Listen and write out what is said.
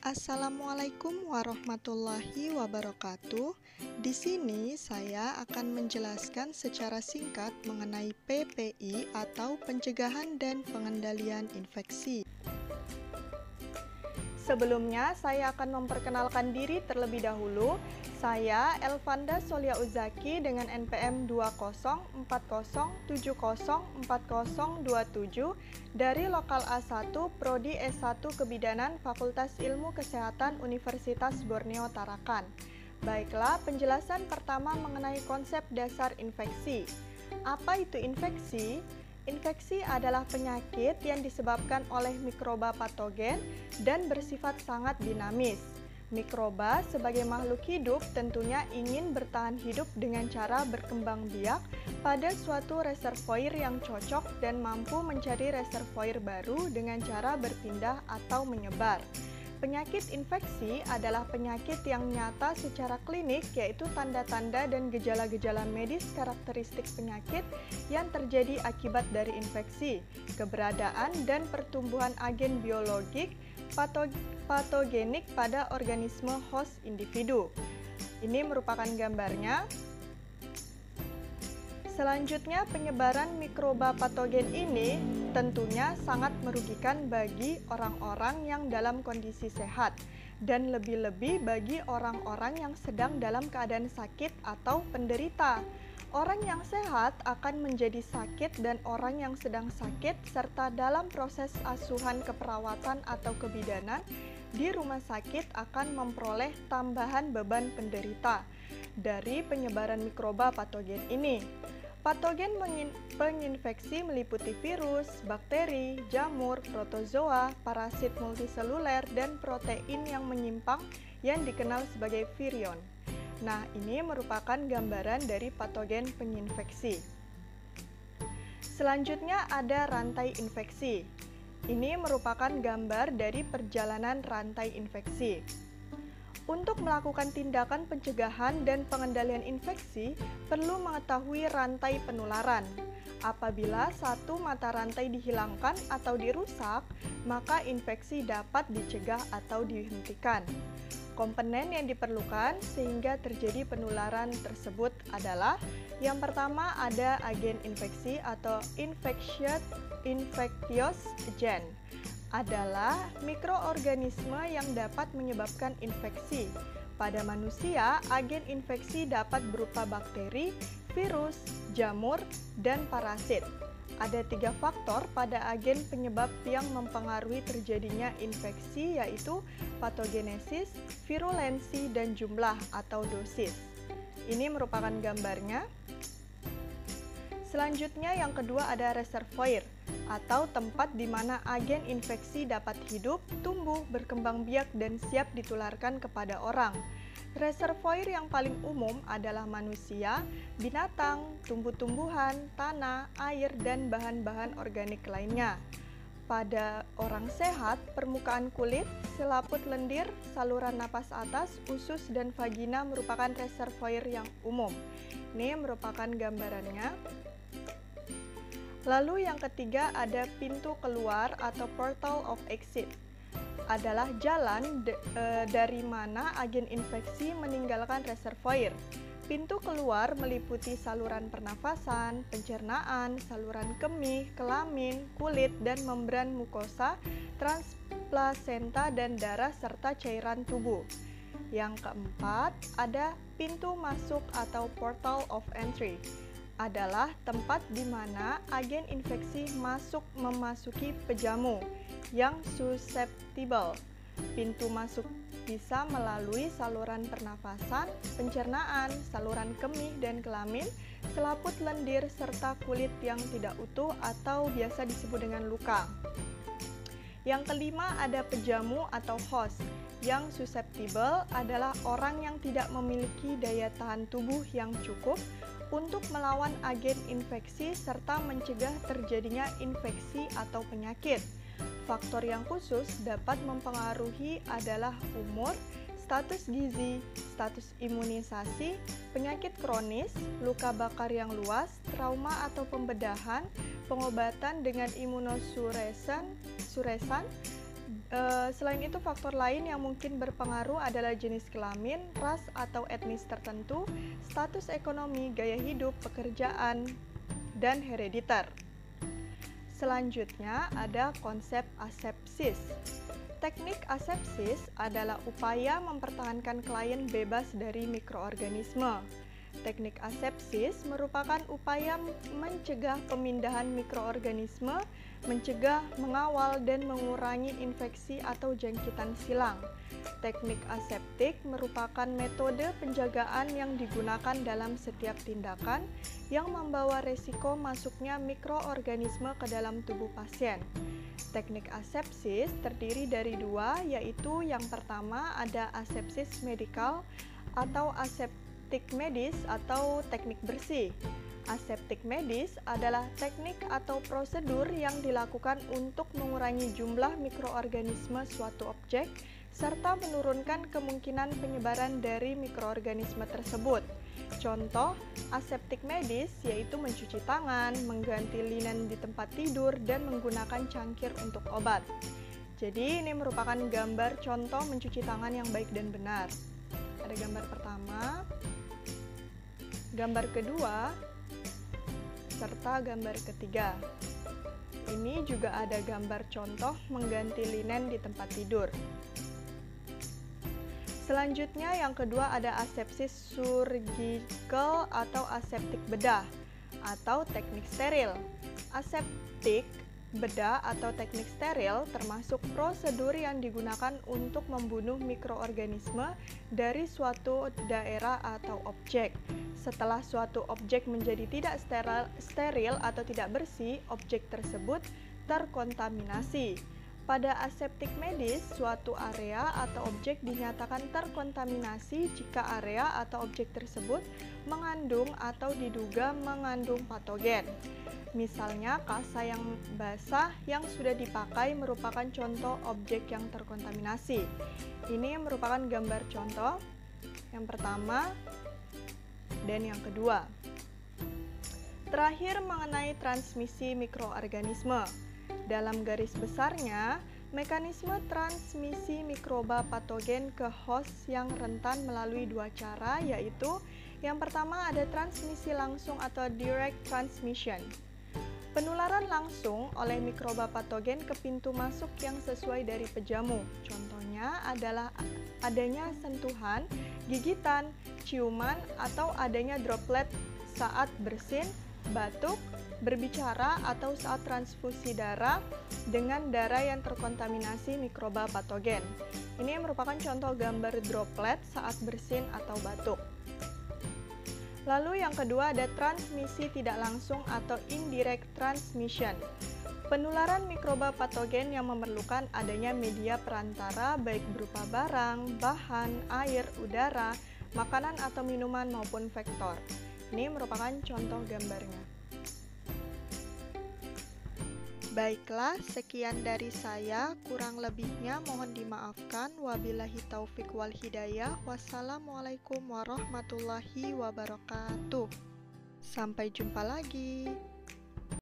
Assalamualaikum warahmatullahi wabarakatuh. Di sini saya akan menjelaskan secara singkat mengenai PPI atau pencegahan dan pengendalian infeksi. Sebelumnya, saya akan memperkenalkan diri terlebih dahulu. Saya Elvanda Solia Uzaki dengan NPM 2040704027 dari Lokal A1 Prodi S1 Kebidanan Fakultas Ilmu Kesehatan Universitas Borneo Tarakan. Baiklah, penjelasan pertama mengenai konsep dasar infeksi. Apa itu infeksi? Infeksi adalah penyakit yang disebabkan oleh mikroba patogen dan bersifat sangat dinamis. Mikroba sebagai makhluk hidup tentunya ingin bertahan hidup dengan cara berkembang biak pada suatu reservoir yang cocok dan mampu mencari reservoir baru dengan cara berpindah atau menyebar. Penyakit infeksi adalah penyakit yang nyata secara klinik, yaitu tanda-tanda dan gejala-gejala medis karakteristik penyakit yang terjadi akibat dari infeksi, keberadaan dan pertumbuhan agen biologik patogenik pada organisme host individu. Ini merupakan gambarnya. Selanjutnya, penyebaran mikroba patogen ini tentunya sangat merugikan bagi orang-orang yang dalam kondisi sehat dan lebih-lebih bagi orang-orang yang sedang dalam keadaan sakit atau penderita. Orang yang sehat akan menjadi sakit dan orang yang sedang sakit serta dalam proses asuhan keperawatan atau kebidanan di rumah sakit akan memperoleh tambahan beban penderita dari penyebaran mikroba patogen ini. Patogen penginfeksi meliputi virus, bakteri, jamur, protozoa, parasit multiseluler, dan protein yang menyimpang yang dikenal sebagai virion. Nah, ini merupakan gambaran dari patogen penginfeksi. Selanjutnya ada rantai infeksi. Ini merupakan gambar dari perjalanan rantai infeksi. Untuk melakukan tindakan pencegahan dan pengendalian infeksi, perlu mengetahui rantai penularan. Apabila satu mata rantai dihilangkan atau dirusak, maka infeksi dapat dicegah atau dihentikan. Komponen yang diperlukan sehingga terjadi penularan tersebut adalah yang pertama ada agen infeksi atau infectious agent. Adalah mikroorganisme yang dapat menyebabkan infeksi. Pada manusia, agen infeksi dapat berupa bakteri, virus, jamur, dan parasit. Ada 3 faktor pada agen penyebab yang mempengaruhi terjadinya infeksi, yaitu patogenesis, virulensi, dan jumlah atau dosis. Ini merupakan gambarnya. Selanjutnya yang kedua ada reservoir atau tempat di mana agen infeksi dapat hidup, tumbuh, berkembang biak, dan siap ditularkan kepada orang. Reservoir yang paling umum adalah manusia, binatang, tumbuh-tumbuhan, tanah, air, dan bahan-bahan organik lainnya. Pada orang sehat, permukaan kulit, selaput lendir, saluran napas atas, usus, dan vagina merupakan reservoir yang umum. Ini merupakan gambarannya. Lalu yang ketiga ada pintu keluar atau portal of exit. Adalah jalan dari mana agen infeksi meninggalkan reservoir. Pintu keluar meliputi saluran pernafasan, pencernaan, saluran kemih, kelamin, kulit, dan membran mukosa, transplasenta, dan darah serta cairan tubuh. Yang keempat ada pintu masuk atau portal of entry. Adalah tempat di mana agen infeksi memasuki pejamu yang susceptible. Pintu masuk bisa melalui saluran pernafasan, pencernaan, saluran kemih dan kelamin, selaput lendir, serta kulit yang tidak utuh atau biasa disebut dengan luka. Yang kelima ada pejamu atau host. Yang susceptible adalah orang yang tidak memiliki daya tahan tubuh yang cukup untuk melawan agen infeksi serta mencegah terjadinya infeksi atau penyakit. Faktor yang khusus dapat mempengaruhi adalah umur, status gizi, status imunisasi, penyakit kronis, luka bakar yang luas, trauma atau pembedahan, pengobatan dengan imunosuresan, Selain itu, faktor lain yang mungkin berpengaruh adalah jenis kelamin, ras atau etnis tertentu, status ekonomi, gaya hidup, pekerjaan, dan herediter. Selanjutnya ada konsep asepsis. Teknik asepsis adalah upaya mempertahankan klien bebas dari mikroorganisme. Teknik asepsis merupakan upaya mencegah pemindahan mikroorganisme, mencegah, mengawal, dan mengurangi infeksi atau jangkitan silang. Teknik aseptik merupakan metode penjagaan yang digunakan dalam setiap tindakan yang membawa resiko masuknya mikroorganisme ke dalam tubuh pasien. Teknik asepsis terdiri dari dua, yaitu yang pertama ada asepsis medikal atau aseptik medis atau teknik bersih. Aseptik medis adalah teknik atau prosedur yang dilakukan untuk mengurangi jumlah mikroorganisme suatu objek serta menurunkan kemungkinan penyebaran dari mikroorganisme tersebut. Contoh aseptik medis yaitu mencuci tangan, mengganti linen di tempat tidur, dan menggunakan cangkir untuk obat. Jadi ini merupakan gambar contoh mencuci tangan yang baik dan benar. Ada gambar pertama, gambar kedua, serta gambar ketiga. Ini juga ada gambar contoh mengganti linen di tempat tidur. Selanjutnya yang kedua ada asepsis surgical atau aseptik bedah atau teknik steril. Aseptik bedah atau teknik steril termasuk prosedur yang digunakan untuk membunuh mikroorganisme dari suatu daerah atau objek. Setelah suatu objek menjadi tidak steril atau tidak bersih, objek tersebut terkontaminasi. Pada aseptik medis, suatu area atau objek dinyatakan terkontaminasi jika area atau objek tersebut mengandung atau diduga mengandung patogen. Misalnya, kasa yang basah yang sudah dipakai merupakan contoh objek yang terkontaminasi. Ini merupakan gambar contoh yang pertama dan yang kedua. Terakhir mengenai transmisi mikroorganisme. Dalam garis besarnya, mekanisme transmisi mikroba patogen ke host yang rentan melalui dua cara, yaitu yang pertama ada transmisi langsung atau direct transmission. Penularan langsung oleh mikroba patogen ke pintu masuk yang sesuai dari pejamu. Contohnya adalah adanya sentuhan, gigitan, ciuman, atau adanya droplet saat bersin, batuk, berbicara, atau saat transfusi darah dengan darah yang terkontaminasi mikroba patogen. Ini merupakan contoh gambar droplet saat bersin atau batuk. Lalu yang kedua ada transmisi tidak langsung atau indirect transmission. Penularan mikroba patogen yang memerlukan adanya media perantara baik berupa barang, bahan, air, udara, makanan atau minuman maupun vektor. Ini merupakan contoh gambarnya. Baiklah, sekian dari saya. Kurang lebihnya mohon dimaafkan. Wabillahi taufik wal hidayah. Wassalamualaikum warahmatullahi wabarakatuh. Sampai jumpa lagi.